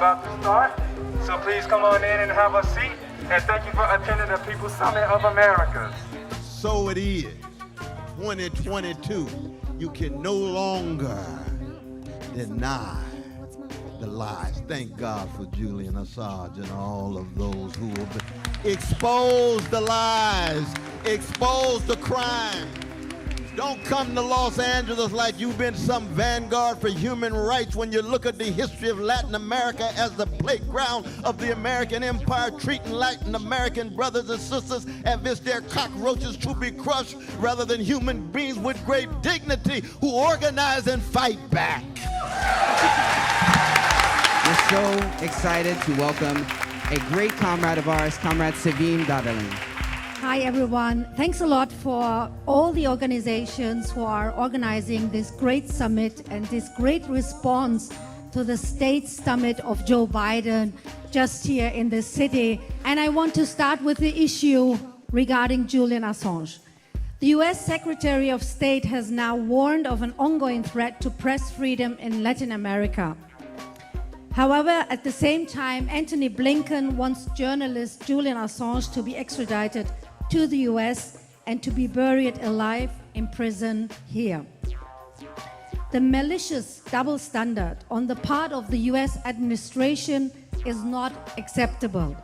about to start. So please come on in and have a seat. And thank you for attending the People's Summit of America. So it is. 2022, you can no longer deny the lies. Thank God for Julian Assange and all of those who will expose the lies, expose the crime. Don't come to Los Angeles like you've been some vanguard for human rights when you look at the history of Latin America as the playground of the American empire, treating Latin American brothers and sisters as if they're cockroaches to be crushed rather than human beings with great dignity who organize and fight back. We're so excited to welcome a great comrade of ours, Comrade Sevim Dagdelen. Hi everyone. Thanks a lot for all the organizations who are organizing this great summit and this great response to the state summit of Joe Biden just here in the city. And I want to start with the issue regarding Julian Assange. The US Secretary of State has now warned of an ongoing threat to press freedom in Latin America. However, at the same time, Antony Blinken wants journalist Julian Assange to be extradited to the US and to be buried alive in prison here. The malicious double standard on the part of the US administration is not acceptable.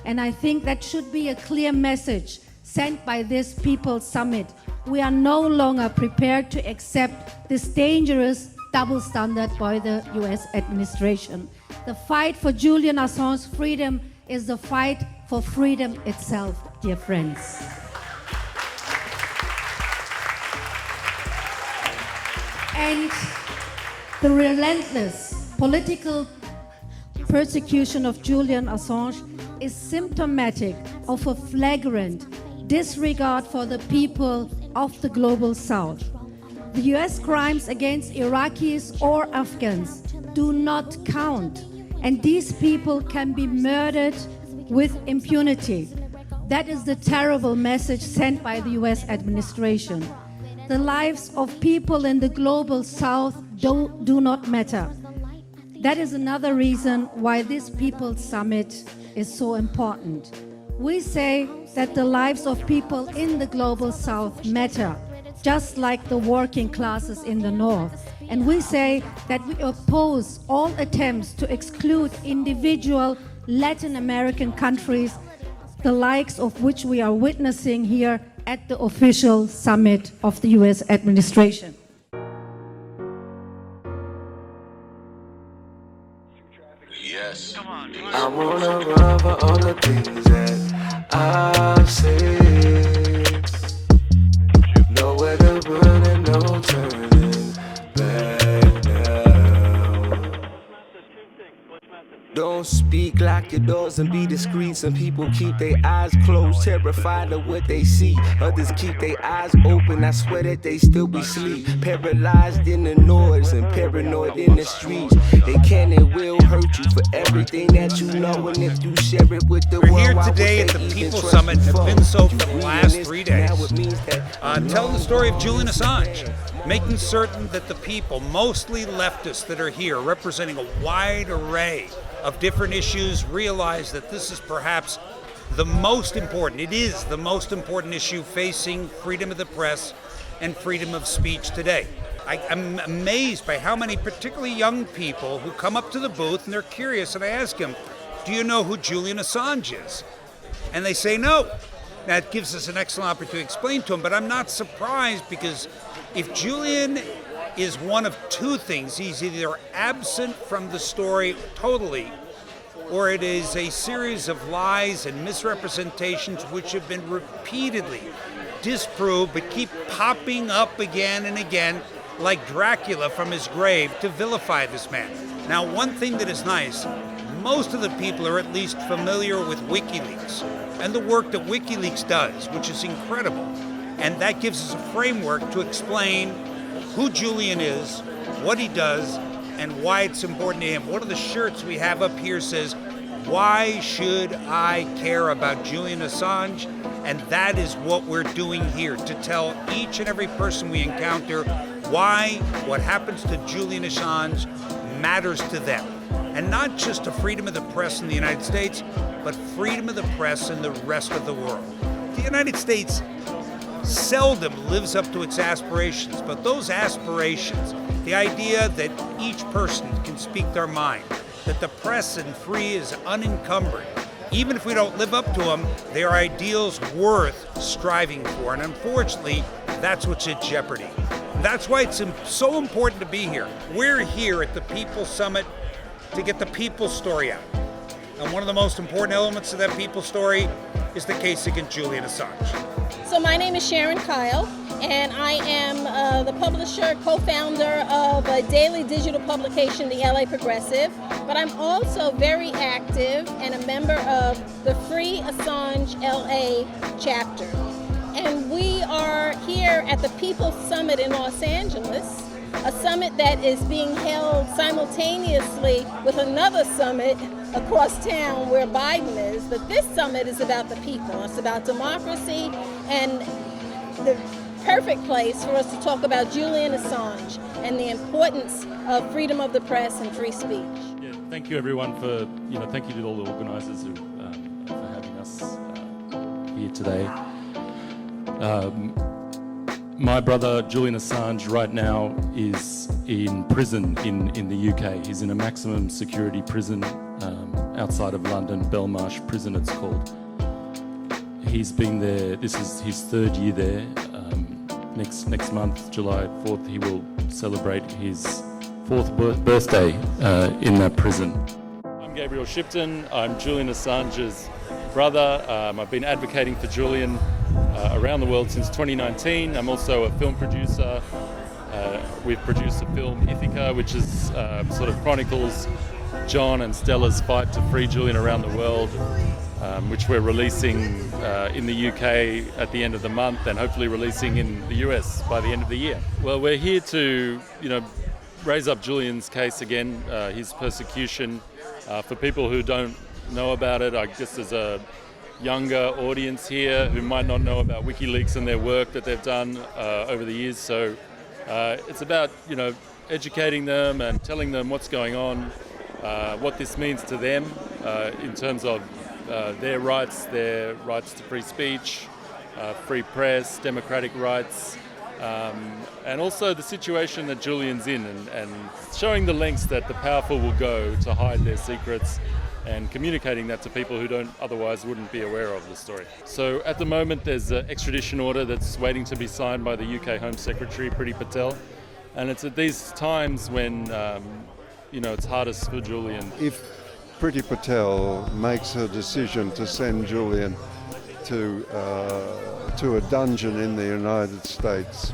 And I think that should be a clear message sent by this People's Summit. We are no longer prepared to accept this dangerous double standard by the US administration. The fight for Julian Assange's freedom is the fight for freedom itself, dear friends. And the relentless political persecution of Julian Assange is symptomatic of a flagrant disregard for the people of the global South. The US crimes against Iraqis or Afghans do not count, and these people can be murdered with impunity. That is the terrible message sent by the US administration. The lives of people in the global South do not matter. That is another reason why this People's Summit is so important. We say that the lives of people in the global South matter, just like the working classes in the North. And we say that we oppose all attempts to exclude individual Latin American countries, the likes of which we are witnessing here at the official summit of the US administration. Yes. I wanna run for all the things that I've said. Nowhere to run and no turning back now. Don't speak, lock your doors and be discreet. Some people keep their eyes closed, terrified of what they see. Others keep their eyes open, I swear that they still be asleep. Paralyzed in the noise and paranoid in the streets. They can and will hurt you for everything that you know. And if you share it with the world, we're here today at the People's Summit, have been so for the last 3 days, telling the story of Julian Assange, making certain that the people, mostly leftists that are here, representing a wide array of different issues, realize that this is perhaps the most important, it is the most important issue facing freedom of the press and freedom of speech today. I'm amazed by how many particularly young people who come up to the booth and they're curious, and I ask them, do you know who Julian Assange is? And they say no. That gives us an excellent opportunity to explain to them, but I'm not surprised, because if Julian is one of two things, he's either absent from the story totally, or it is a series of lies and misrepresentations which have been repeatedly disproved but keep popping up again and again like Dracula from his grave to vilify this man. Now, one thing that is nice, most of the people are at least familiar with WikiLeaks and the work that WikiLeaks does, which is incredible. And that gives us a framework to explain who Julian is, what he does, and why it's important to him. One of the shirts we have up here says, "Why should I care about Julian Assange?" And that is what we're doing here, to tell each and every person we encounter why what happens to Julian Assange matters to them. And not just to freedom of the press in the United States, but freedom of the press in the rest of the world. The United States seldom lives up to its aspirations, but those aspirations, the idea that each person can speak their mind, that the press and free is unencumbered, even if we don't live up to them, they are ideals worth striving for. And unfortunately, that's what's in jeopardy. That's why it's so important to be here. We're here at the People's Summit to get the people's story out. And one of the most important elements of that people's story is the case against Julian Assange. So my name is Sharon Kyle, and I am the publisher, co-founder of a daily digital publication, the LA Progressive, but I'm also very active and a member of the Free Assange LA chapter. And we are here at the People's Summit in Los Angeles, a summit that is being held simultaneously with another summit across town where Biden is. But this summit is about the people. It's about democracy, and the perfect place for us to talk about Julian Assange and the importance of freedom of the press and free speech. Yeah, thank you everyone for, thank you to all the organisers for having us here today. My brother Julian Assange right now is in prison in the UK. He's in a maximum security prison outside of London, Belmarsh Prison it's called. He's been there, this is his third year there. Next month, July 4th, he will celebrate his fourth birthday in that prison. I'm Gabriel Shipton. I'm Julian Assange's brother. I've been advocating for Julian around the world since 2019. I'm also a film producer. We've produced a film, Ithaca, which is sort of chronicles John and Stella's fight to free Julian around the world, which we're releasing in the UK at the end of the month and hopefully releasing in the US by the end of the year. Well, we're here to, raise up Julian's case again, his persecution. For people who don't know about it, I guess there's a younger audience here who might not know about WikiLeaks and their work that they've done over the years. So it's about, educating them and telling them what's going on, what this means to them in terms of their rights to free speech, free press, democratic rights, and also the situation that Julian's in, and showing the lengths that the powerful will go to hide their secrets and communicating that to people who otherwise wouldn't be aware of the story. So at the moment there's an extradition order that's waiting to be signed by the UK Home Secretary, Priti Patel, and it's at these times when it's hardest for Julian. If Priti Patel makes her decision to send Julian to a dungeon in the United States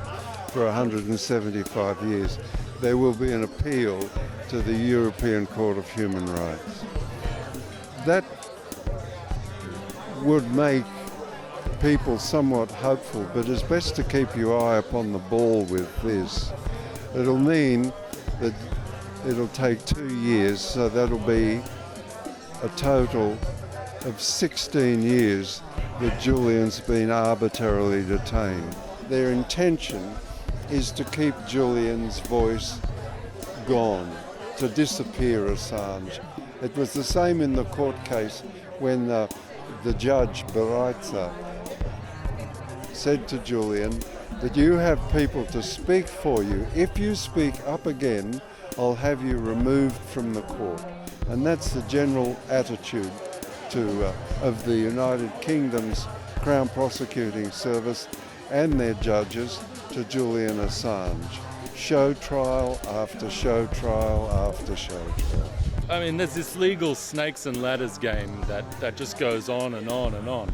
for 175 years, there will be an appeal to the European Court of Human Rights. That would make people somewhat hopeful, but it's best to keep your eye upon the ball with this. It'll mean that it'll take 2 years, so that'll be a total of 16 years that Julian's been arbitrarily detained. Their intention is to keep Julian's voice gone, to disappear Assange. It was the same in the court case when the judge, Baritza, said to Julian that you have people to speak for you. If you speak up again, I'll have you removed from the court. And that's the general attitude of the United Kingdom's Crown Prosecuting Service and their judges to Julian Assange. Show trial after show trial after show trial. I mean, there's this legal snakes and ladders game that just goes on and on and on.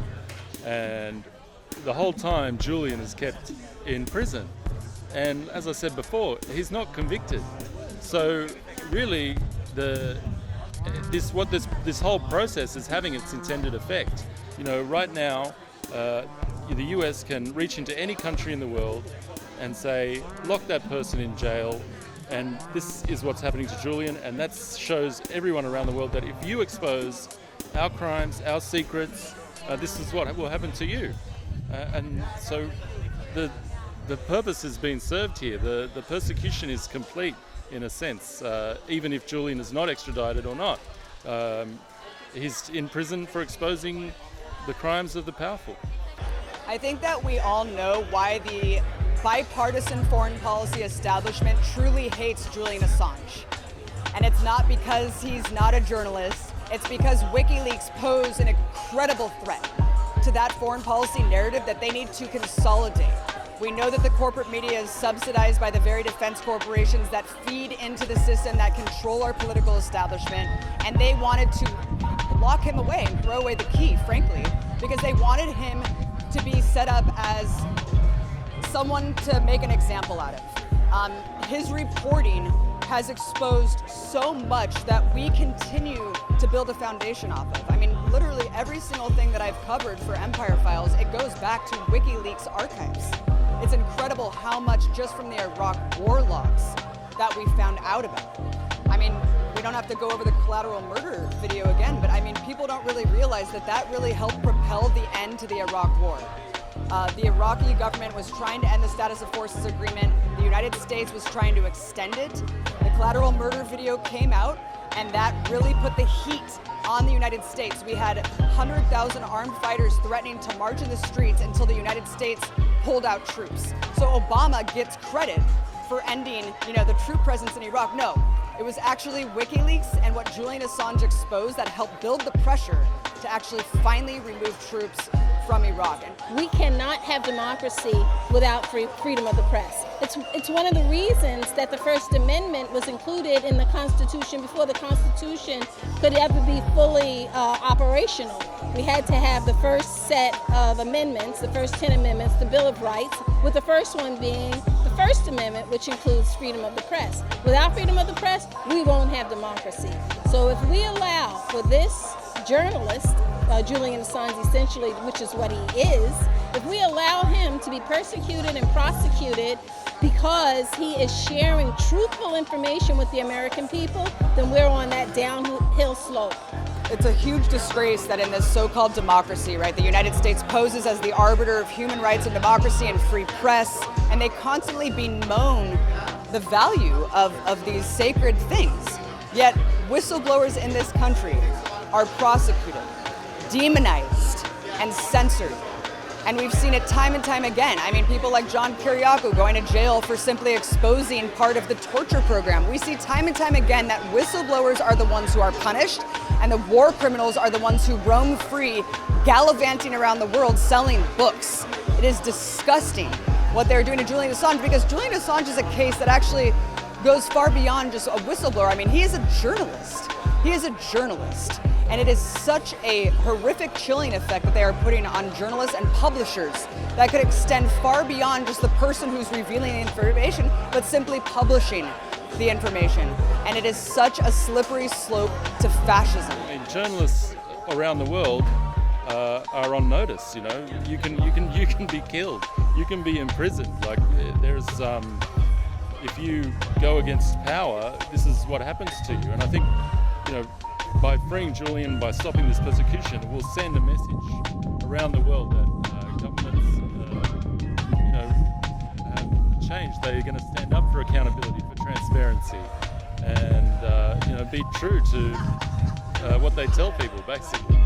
And the whole time, Julian is kept in prison. And as I said before, he's not convicted. So really, this whole process is having its intended effect. Right now, the US can reach into any country in the world and say, lock that person in jail, and this is what's happening to Julian, and that shows everyone around the world that if you expose our crimes, our secrets, this is what will happen to you. And so the purpose has been served here. The persecution is complete. in a sense, even if Julian is not extradited or not. He's in prison for exposing the crimes of the powerful. I think that we all know why the bipartisan foreign policy establishment truly hates Julian Assange. And it's not because he's not a journalist, it's because WikiLeaks pose an incredible threat to that foreign policy narrative that they need to consolidate. We know that the corporate media is subsidized by the very defense corporations that feed into the system that control our political establishment, and they wanted to lock him away and throw away the key, frankly, because they wanted him to be set up as someone to make an example out of. His reporting has exposed so much that we continue to build a foundation off of. I mean, literally every single thing that I've covered for Empire Files, it goes back to WikiLeaks archives. It's incredible how much just from the Iraq war logs that we found out about. I mean, we don't have to go over the collateral murder video again, but I mean, people don't really realize that that really helped propel the end to the Iraq war. The Iraqi government was trying to end the status of forces agreement. The United States was trying to extend it. The collateral murder video came out, and that really put the heat on the United States. We had 100,000 armed fighters threatening to march in the streets until the United States pulled out troops. So Obama gets credit for ending, the troop presence in Iraq. No, it was actually WikiLeaks and what Julian Assange exposed that helped build the pressure to actually finally remove troops from Iraq. We cannot have democracy without freedom of the press. It's one of the reasons that the First Amendment was included in the Constitution before the Constitution could ever be fully operational. We had to have the first set of amendments, the first 10 amendments, the Bill of Rights, with the first one being the First Amendment, which includes freedom of the press. Without freedom of the press, we won't have democracy. So if we allow for this journalist, Julian Assange essentially, which is what he is, if we allow him to be persecuted and prosecuted because he is sharing truthful information with the American people, then we're on that downhill slope. It's a huge disgrace that in this so-called democracy, right, the United States poses as the arbiter of human rights and democracy and free press, and they constantly bemoan the value of these sacred things. Yet whistleblowers in this country are prosecuted, demonized, and censored. And we've seen it time and time again. I mean, people like John Kiriakou going to jail for simply exposing part of the torture program. We see time and time again that whistleblowers are the ones who are punished, and the war criminals are the ones who roam free, gallivanting around the world selling books. It is disgusting what they're doing to Julian Assange, because Julian Assange is a case that actually goes far beyond just a whistleblower. I mean, he is a journalist. He is a journalist. And it is such a horrific chilling effect that they are putting on journalists and publishers that could extend far beyond just the person who's revealing the information, but simply publishing the information. And it is such a slippery slope to fascism. I mean, journalists around the world are on notice. You can be killed, you can be imprisoned. Like there's if you go against power, this is what happens to you. And I think by freeing Julian, by stopping this persecution, it will send a message around the world that governments, have changed. They're going to stand up for accountability, for transparency, and be true to what they tell people, basically.